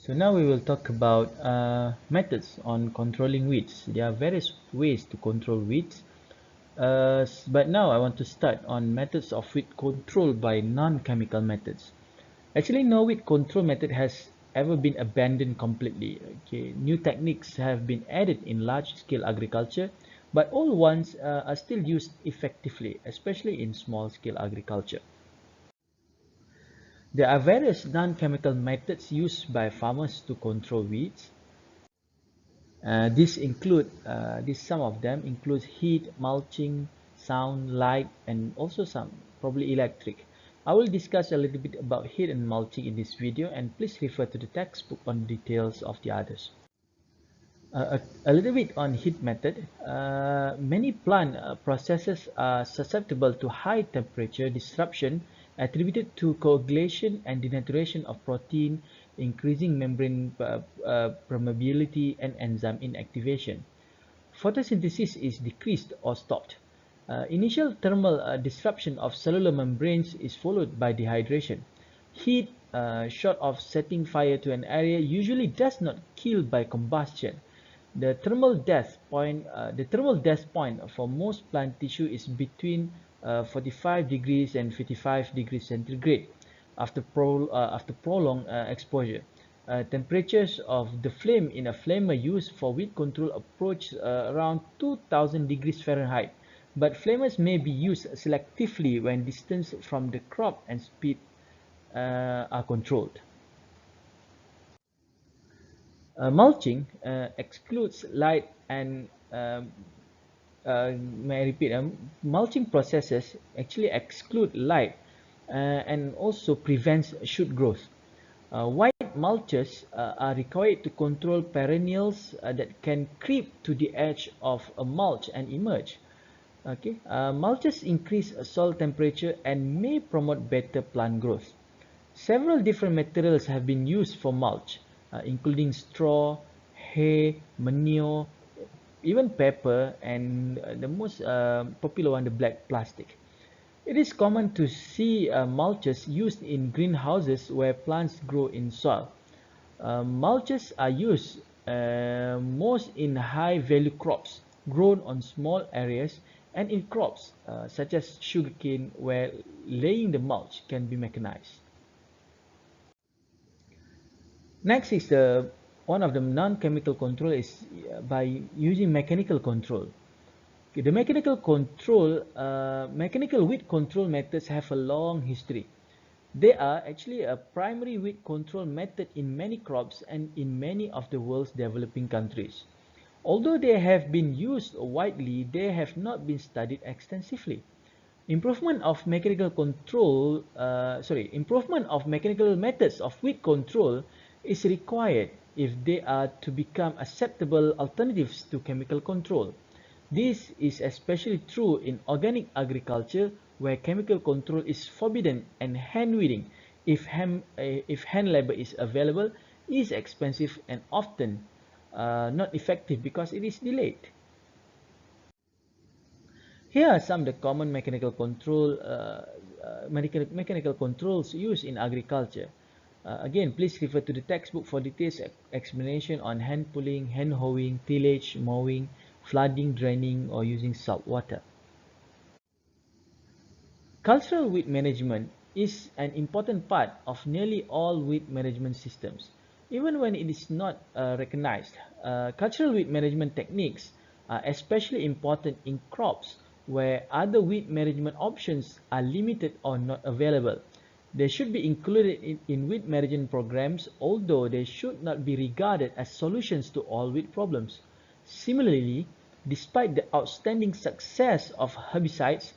So now we will talk about methods on controlling weeds. There are various ways to control weeds, but now I want to start on methods of weed control by non-chemical methods. Actually, no weed control method has ever been abandoned completely. Okay, new techniques have been added in large-scale agriculture, but old ones are still used effectively, especially in small-scale agriculture. There are various non-chemical methods used by farmers to control weeds. Some of them include heat, mulching, sound, light, and also some probably electric. I will discuss a little bit about heat and mulching in this video, and please refer to the textbook on details of the others. A little bit on heat method. Many plant processes are susceptible to high temperature disruption attributed to coagulation and denaturation of protein, increasing membrane permeability and enzyme inactivation. Photosynthesis is decreased or stopped. Initial thermal disruption of cellular membranes is followed by dehydration. Heat, short of setting fire to an area, usually does not kill by combustion. The thermal death point for most plant tissue is between 45 degrees and 55 degrees centigrade after prolonged exposure. Temperatures of the flame in a flamer used for weed control approach around 2000 degrees Fahrenheit, but flamers may be used selectively when distance from the crop and speed are controlled. Mulching excludes light and may I repeat, mulching processes actually exclude light and also prevents shoot growth. White mulches are required to control perennials that can creep to the edge of a mulch and emerge. Okay, mulches increase soil temperature and may promote better plant growth. Several different materials have been used for mulch, including straw, hay, manure, even paper, and the most popular one, the black plastic. It is common to see mulches used in greenhouses where plants grow in soil. Mulches are used most in high-value crops grown on small areas and in crops such as sugarcane where laying the mulch can be mechanized. Next is one of the non-chemical control is by using mechanical control. Okay, the mechanical weed control methods have a long history. They are actually a primary weed control method in many crops and in many of the world's developing countries. Although they have been used widely, they have not been studied extensively. Improvement of mechanical methods of weed control is required if they are to become acceptable alternatives to chemical control. This is especially true in organic agriculture, where chemical control is forbidden, and hand weeding, if hand labor is available, is expensive and often not effective because it is delayed. Here are some of the common mechanical controls used in agriculture. Again, please refer to the textbook for details explanation on hand pulling, hand hoeing, tillage, mowing, flooding, draining, or using salt water. Cultural weed management is an important part of nearly all weed management systems. Even when it is not recognized, cultural weed management techniques are especially important in crops where other weed management options are limited or not available. They should be included in weed management programs, although they should not be regarded as solutions to all weed problems. Similarly, despite the outstanding success of herbicides,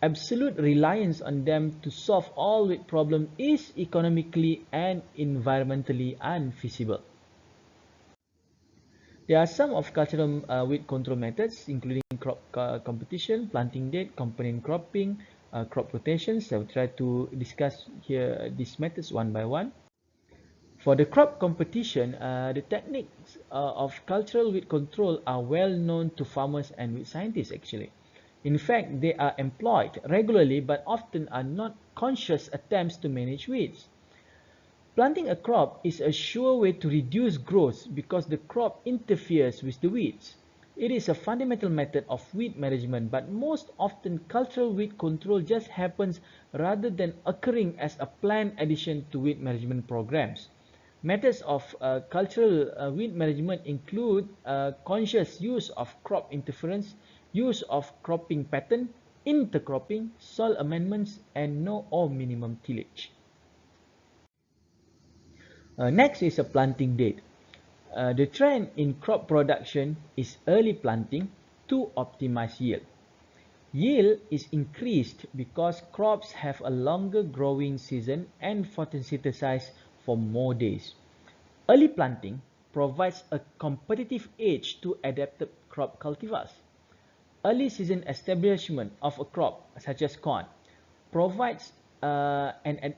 absolute reliance on them to solve all weed problems is economically and environmentally unfeasible. There are some of cultural weed control methods, including crop competition, planting date, component cropping, crop rotations. I will try to discuss here these methods one by one. For the crop competition, the techniques of cultural weed control are well known to farmers and weed scientists actually. In fact, they are employed regularly but often are not conscious attempts to manage weeds. Planting a crop is a sure way to reduce growth because the crop interferes with the weeds. It is a fundamental method of weed management, but most often cultural weed control just happens rather than occurring as a planned addition to weed management programs. Methods of cultural weed management include conscious use of crop interference, use of cropping pattern, intercropping, soil amendments, and no or minimum tillage. Next is a planting date. The trend in crop production is early planting to optimize yield. Yield is increased because crops have a longer growing season and photosynthesize for more days. Early planting provides a competitive edge to adapted crop cultivars. Early season establishment of a crop, such as corn, provides an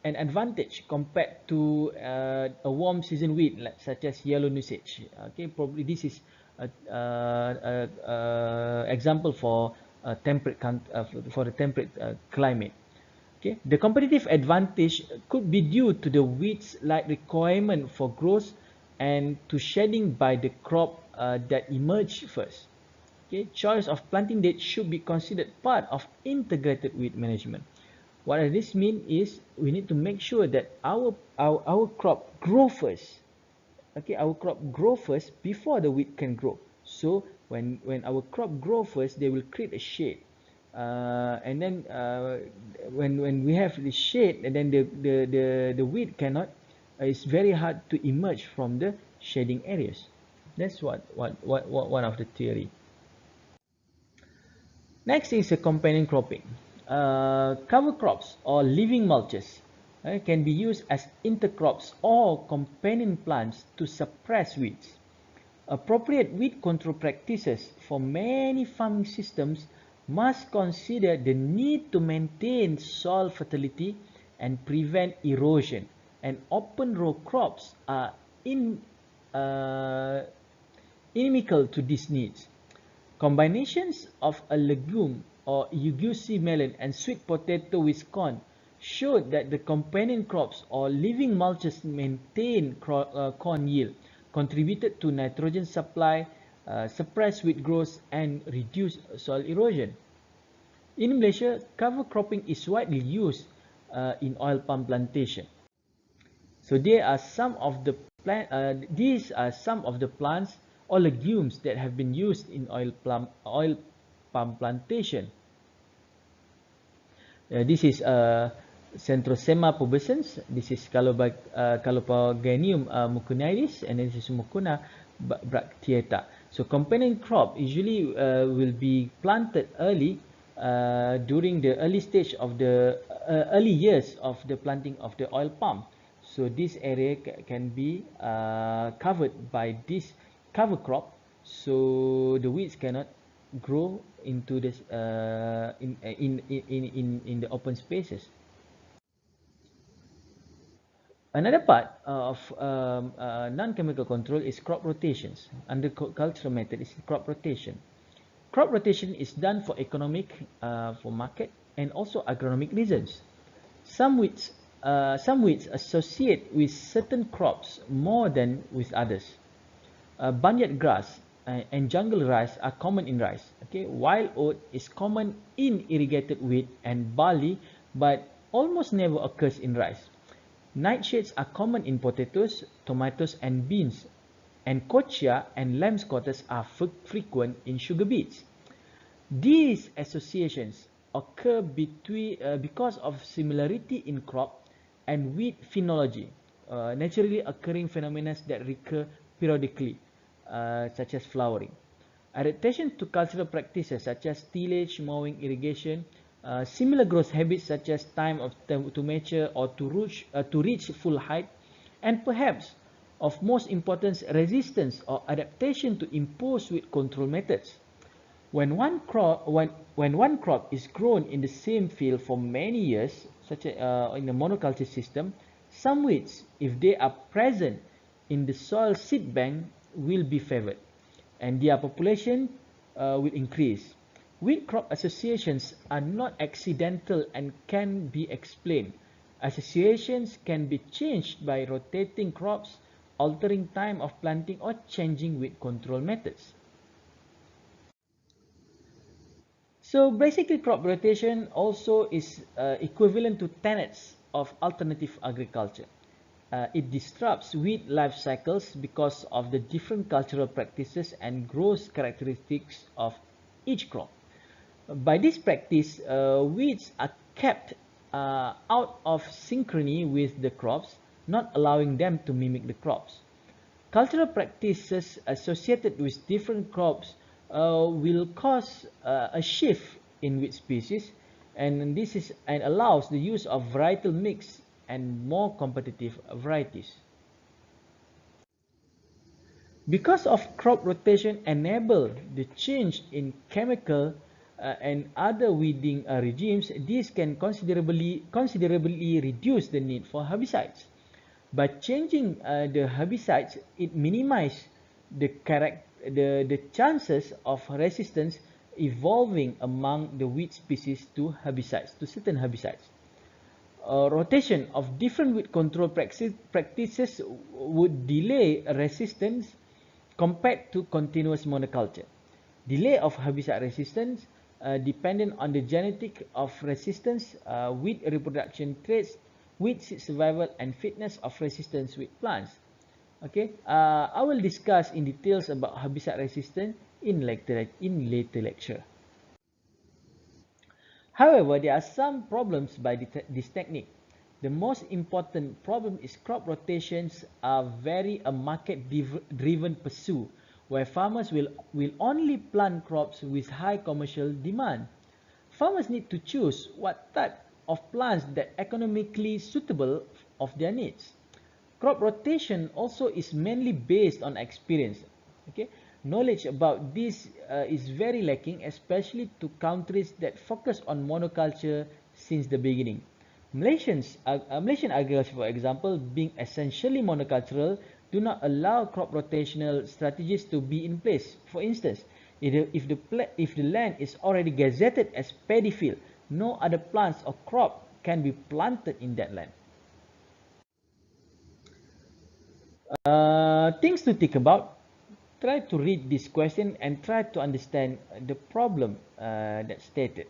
advantage compared to a warm season wheat, such as yellow nusage. Okay, probably this is a example for a temperate for the temperate climate. Okay, the competitive advantage could be due to the wheat's light requirement for growth and to shedding by the crop that emerge first. Okay, choice of planting date should be considered part of integrated weed management. What does this mean is we need to make sure that our crop grow first. Okay, our crop grow first before the weed can grow. So when our crop grow first, they will create a shade. And then when we have the shade, and then the weed cannot, it's very hard to emerge from the shading areas. That's what one of the theory. Next is a companion cropping. Cover crops or living mulches can be used as intercrops or companion plants to suppress weeds. Appropriate weed control practices for many farming systems must consider the need to maintain soil fertility and prevent erosion, and open row crops are uh, inimical to these needs. Combinations of a legume or UGC melon and sweet potato with corn showed that the companion crops or living mulches maintain corn yield, contributed to nitrogen supply, suppress weed growth, and reduce soil erosion. In Malaysia, cover cropping is widely used in oil palm plantation. So there are some of the these are some of the plants or legumes that have been used in oil palm plantation. This is Centrosema pubescens. This is Calopaganium mucunides, and this is Mucuna bracteata. So companion crop usually will be planted early during the early stage of the early years of the planting of the oil palm. So this area can be covered by this cover crop, so the weeds cannot grow into this in the open spaces. Another part of non-chemical control is crop rotations. Under cultural method is crop rotation. Crop rotation is done for economic, for market, and also agronomic reasons. Some weeds associate with certain crops more than with others. Barnyard grass and jungle rice are common in rice. Okay, wild oat is common in irrigated wheat and barley, but almost never occurs in rice. Nightshades are common in potatoes, tomatoes, and beans, and kochia and lamb's quarters are frequent in sugar beets. These associations occur because of similarity in crop and weed phenology, naturally occurring phenomena that recur periodically, such as flowering. Adaptation to cultural practices such as tillage, mowing, irrigation, similar growth habits such as time to mature or to reach full height, and perhaps of most importance, resistance or adaptation to imposed weed control methods. When one crop is grown in the same field for many years, such as in a monoculture system, some weeds, if they are present in the soil seed bank, will be favored, and their population will increase. Weed crop associations are not accidental and can be explained. Associations can be changed by rotating crops, altering time of planting, or changing weed control methods. So basically, crop rotation also is equivalent to tenets of alternative agriculture. It disrupts weed life cycles because of the different cultural practices and growth characteristics of each crop. By this practice, weeds are kept out of synchrony with the crops, not allowing them to mimic the crops. Cultural practices associated with different crops will cause a shift in weed species, and this is and allows the use of varietal mix and more competitive varieties. Because of crop rotation enable the change in chemical and other weeding regimes, this can considerably reduce the need for herbicides. By changing the herbicides, it minimizes the chances of resistance evolving among the weed species to herbicides, to certain herbicides. Rotation of different weed control practices would delay resistance compared to continuous monoculture. Delay of herbicide resistance dependent on the genetic of resistance, weed reproduction traits, weed seed survival, and fitness of resistance with plants. Okay, I will discuss in details about herbicide resistance in later lecture. However, there are some problems by this technique. The most important problem is crop rotations are very a market-driven pursuit, where farmers will only plant crops with high commercial demand. Farmers need to choose what type of plants that economically suitable of their needs. Crop rotation also is mainly based on experience. Okay, knowledge about this is very lacking, especially to countries that focus on monoculture since the beginning. Malaysian agriculture, for example, being essentially monocultural, do not allow crop rotational strategies to be in place. For instance, if the land is already gazetted as paddy field, no other plants or crop can be planted in that land. Things to think about. Try to read this question and try to understand the problem that's stated.